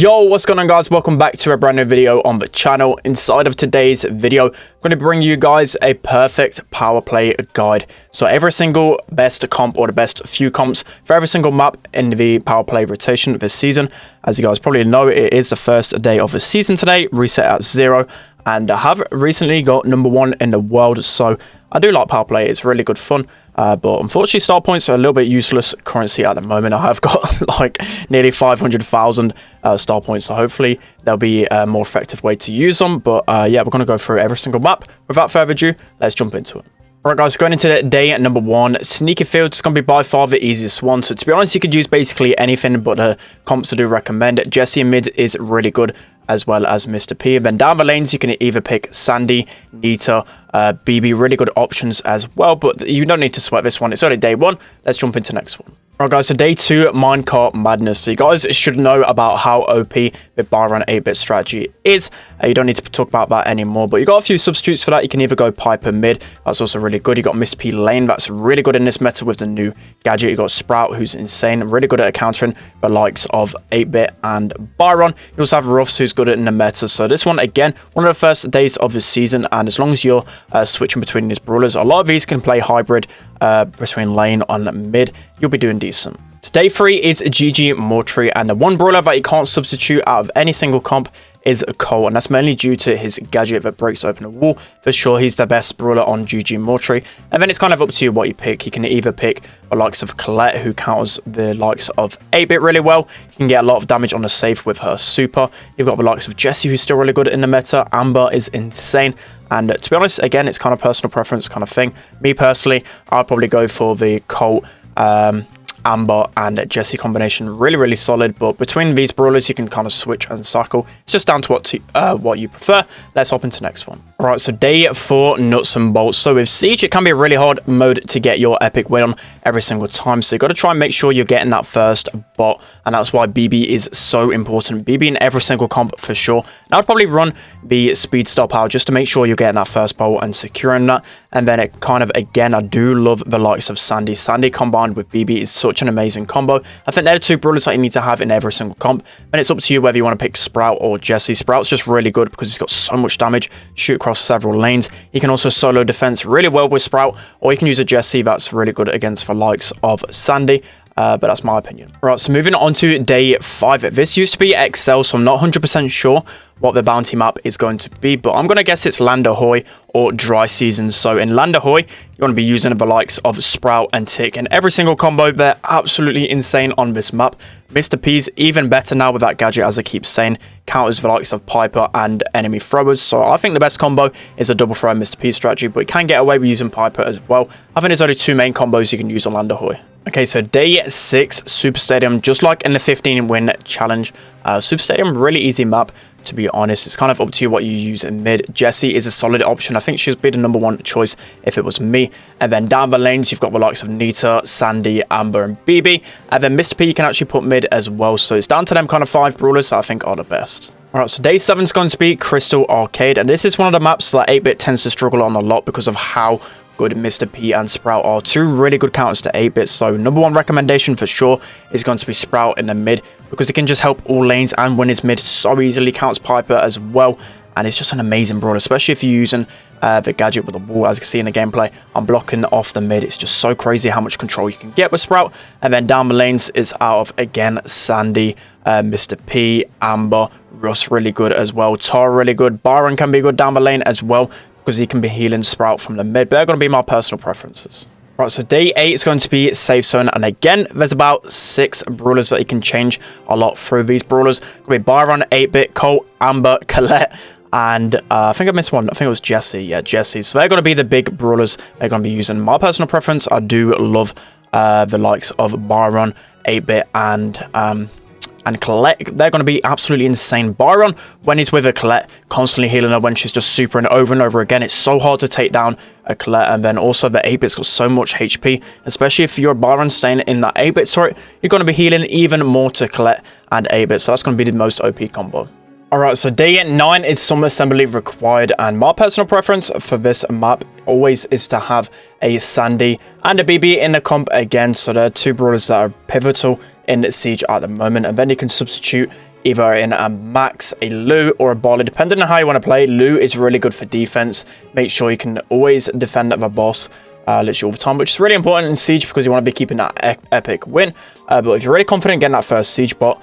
Yo, what's going on, guys? Welcome back to a brand new video on the channel. Inside of today's video, I'm going to bring you guys a perfect power play guide. So every single best comp or the best few comps for every single map in the power play rotation this season. As you guys probably know, it is the first day of the season today, reset at 0, and I have recently got #1 in the world. So I do like power play. It's really good fun. But unfortunately, star points are a little bit useless currency at the moment. I have got like nearly 500,000 star points, so hopefully there'll be a more effective way to use them. But yeah, we're going to go through every single map. Without further ado, let's jump into it. Alright guys, going into day #1, Sneaky Field is going to be by far the easiest one. So to be honest, you could use basically anything, but the comps I do recommend. Jesse in mid is really good, as well as Mr. P. Then down the lanes, you can either pick Sandy, Nita, BB, really good options as well. But you don't need to sweat this one. It's only day 1. Let's jump into the next one. Alright guys, so day 2, Minecart Madness. So you guys should know about how OP the Byron 8-bit strategy is. You don't need to talk about that anymore, but you got a few substitutes for that. You can either go Piper mid, that's also really good. You got Mr. P lane, that's really good in this meta with the new gadget. You got Sprout, who's insane, really good at countering the likes of 8-bit and Byron. You also have Ruffs, who's good in the meta. So this one, again, one of the first days of the season, and as long as you're switching between these brawlers, a lot of these can play hybrid between lane and mid. You'll be doing decent. So day 3 is GG Mortary, and the one brawler that you can't substitute out of any single comp is Cole, and that's mainly due to his gadget that breaks open a wall. For sure, he's the best brawler on GG Mortary, and then it's kind of up to you what you pick. You can either pick the likes of Colette, who counters the likes of 8-bit really well. You can get a lot of damage on the safe with her super. You've got the likes of Jessie, who's still really good in the meta. Amber is insane. And to be honest, again, it's kind of personal preference kind of thing. Me personally, I'll probably go for the Colt, Amber and Jessie combination. Really solid, but between these brawlers you can kind of switch and cycle. It's just down to what you prefer. Let's hop into the next one. Alright, so day 4, Nuts and Bolts. So with Siege, it can be a really hard mode to get your epic win on every single time, so you got to try and make sure you're getting that first bot, and that's why BB is so important. BB in every single comp for sure. And I'd probably run the speed stop out just to make sure you're getting that first bolt and securing that. And then it kind of, again, I do love the likes of Sandy. Sandy combined with BB is such an amazing combo. I think they're the two brawlers that you need to have in every single comp. And it's up to you whether you want to pick Sprout or Jessie. Sprout's just really good because he's got so much damage, shoot across several lanes. You can also solo defense really well with Sprout, or you can use a Jessie that's really good against the likes of Sandy. But that's my opinion. Right, so moving on to day 5. This used to be Excel, so I'm not 100% sure what the bounty map is going to be, but I'm going to guess it's Land Ahoy or Dry Season. So in Land Ahoy, you want to be using the likes of Sprout and Tick in every single combo. They're absolutely insane on this map. Mr. P's even better now with that gadget, as I keep saying, counters the likes of Piper and enemy throwers. So I think the best combo is a double throw Mr. P strategy, but you can get away with using Piper as well. I think there's only 2 main combos you can use on Land Ahoy. Okay, so day 6, Super Stadium, just like in the 15-win challenge. Super Stadium, really easy map, to be honest. It's kind of up to you what you use in mid. Jessie is a solid option. I think she'd be the #1 choice if it was me. And then down the lanes, you've got the likes of Nita, Sandy, Amber, and BB. And then Mr. P you can actually put mid as well. So it's down to them kind of 5 brawlers that I think are the best. Alright, so day 7 is going to be Crystal Arcade. And this is one of the maps that 8-bit tends to struggle on a lot because of how good Mr. P and Sprout are. 2 really good counters to 8-bit. So #1 recommendation for sure is going to be Sprout in the mid, because it can just help all lanes and win his mid so easily. Counts Piper as well, and it's just an amazing brawler, especially if you're using the gadget with the wall. As you can see in the gameplay, I'm blocking off the mid. It's just so crazy how much control you can get with Sprout. And then down the lanes is out of, again, Sandy, Mr. P, Amber, Russ really good as well, Tar really good, Byron can be good down the lane as well, because he can be healing Sprout from the mid. But they're going to be my personal preferences. Right, so day 8 is going to be Safe Zone, and again, there's about 6 brawlers that you can change a lot through these brawlers. It's going to be Byron, 8-bit, Colt, Amber, Colette, and I think I missed one. I think it was Jessie. Yeah, Jessie. So they're going to be the big brawlers they're going to be using. My personal preference, I do love the likes of Byron, 8-bit, and Colette. They're going to be absolutely insane. Byron, when he's with a Colette, constantly healing her when she's just supering over and over again. It's so hard to take down a Colette. And then also the 8-bit's got so much HP, especially if you're Byron staying in that 8-bit turret, you're going to be healing even more to Colette and 8-bit. So that's going to be the most OP combo. Alright, so day 9 is some assembly required, and my personal preference for this map always is to have a Sandy and a BB in the comp again. So there are 2 brawlers that are pivotal in Siege at the moment, and then you can substitute either in a Max, a Lou, or a Barley. Depending on how you want to play, Lou is really good for defense. Make sure you can always defend the boss literally all the time, which is really important in Siege because you want to be keeping that epic win. But if you're really confident getting that first Siege bot,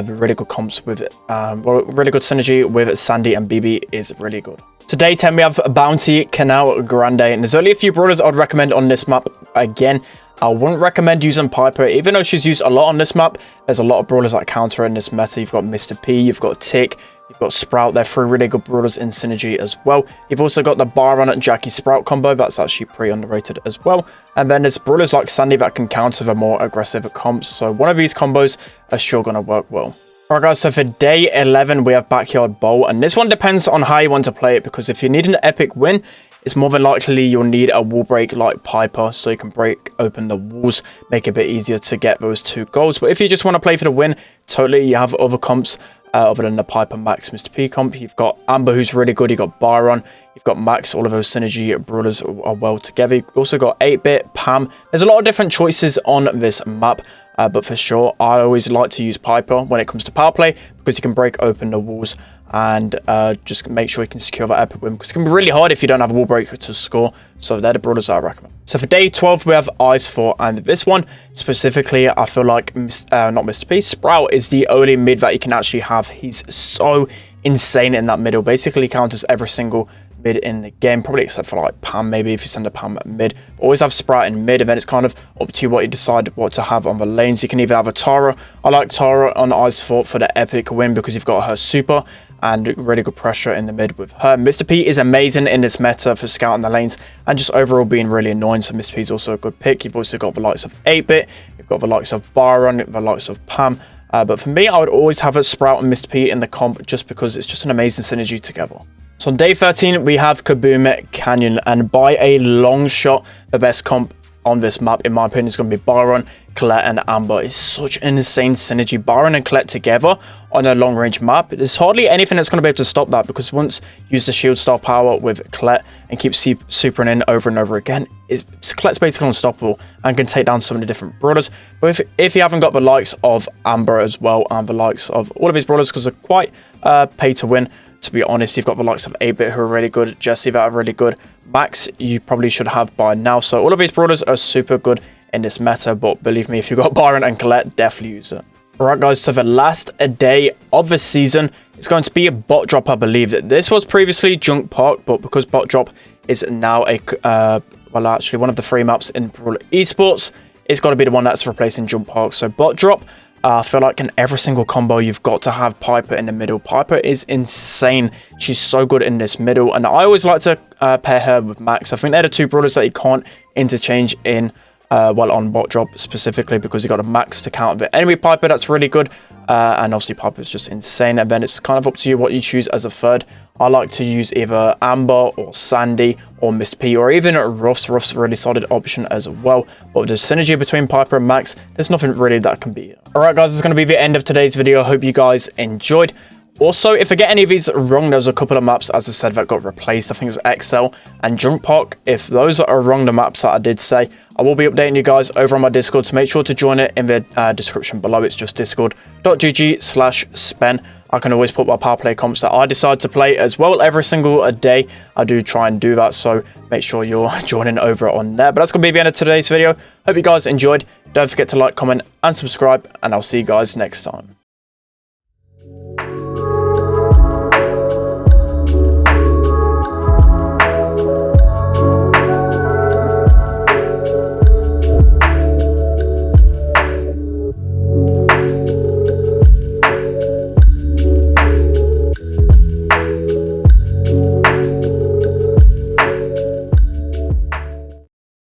really good comps with really good synergy with Sandy and BB is really good. So day 10 we have Bounty, Canal Grande, and there's only a few brawlers I'd recommend on this map. Again, I wouldn't recommend using Piper, even though she's used a lot on this map. There's a lot of brawlers that counter in this meta. You've got Mr. P, you've got Tick, you've got Sprout. They're three really good brawlers in synergy as well. You've also got the Byron and Jackie Sprout combo. That's actually pretty underrated as well. And then there's brawlers like Sandy that can counter the more aggressive comps. So one of these combos are sure going to work well. Alright guys, so for day 11 we have Backyard Bowl, and this one depends on how you want to play it, because if you need an epic win, it's more than likely you'll need a wall break like Piper, so you can break open the walls, make it a bit easier to get those 2 goals. But if you just want to play for the win, totally, you have other comps other than the Piper, Max, Mr. P comp. You've got Amber, who's really good. You've got Byron, you've got Max. All of those synergy brawlers are well together. You've also got 8-Bit, Pam. There's a lot of different choices on this map. But for sure, I always like to use Piper when it comes to power play, because you can break open the walls and just make sure you can secure that epic win, because it can be really hard if you don't have a wall breaker to score. So they're the brawlers that I recommend. So for day 12 we have Ice 4, and this one specifically I feel like not Mr. P, Sprout is the only mid that you can actually have. He's so insane in that middle, basically counters every single mid in the game, probably except for like Pam. Maybe if you send a Pam at mid, always have Sprout in mid, and then it's kind of up to you what you decide what to have on the lanes. You can even have a Tara. I like Tara on Ice 4 for the epic win, because you've got her super and really good pressure in the mid with her. Mr. P is amazing in this meta for scouting the lanes and just overall being really annoying, so Mr. P is also a good pick. You've also got the likes of 8-Bit, you've got the likes of Byron, the likes of Pam. But for me, I would always have a Sprout and Mr. P in the comp, just because it's just an amazing synergy together. So on day 13 we have Kaboom Canyon, and by a long shot the best comp on this map in my opinion is going to be Byron, Colette and Amber. It's such an insane synergy. Byron and Colette together on a long range map, there's hardly anything that's going to be able to stop that, because once you use the shield star power with Colette and keep supering in over and over again, Colette's basically unstoppable and can take down so many different brawlers. But if you haven't got the likes of Amber as well, and the likes of all of these brawlers, because they're quite pay to win, to be honest, you've got the likes of 8-Bit who are really good, Jesse that are really good, Max you probably should have by now. So all of these brawlers are super good in this meta, but believe me, if you've got Byron and Colette, definitely use it. Alright guys, so the last day of the season is going to be a bot drop. I believe that this was previously Junk Park, but because bot drop is now a well, actually one of the 3 maps in Brawl Esports, it's got to be the one that's replacing Junk Park. So bot drop, I feel like in every single combo you've got to have Piper in the middle. Piper is insane. She's so good in this middle, and I always like to pair her with Max. I think they're the 2 brawlers that you can't interchange in well, on bot drop specifically, because you got a Max to counter the enemy Piper that's really good, and obviously Piper's just insane. And then it's kind of up to you what you choose as a third. I like to use either Amber or Sandy or Mr. P, or even Ruff's. Ruff's a really solid option as well. But with the synergy between Piper and Max, there's nothing really that can beat it. Alright guys, this is going to be the end of today's video. I hope you guys enjoyed. Also, if I get any of these wrong, there's a couple of maps, as I said, that got replaced. I think it was XL and Junk Park. If those are wrong, the maps that I did say, I will be updating you guys over on my Discord, so make sure to join it in the description below. It's just discord.gg/spen. I can always put my power play comps that I decide to play as well every single day. I do try and do that, so make sure you're joining over on there. But that's going to be the end of today's video. Hope you guys enjoyed. Don't forget to like, comment, and subscribe, and I'll see you guys next time.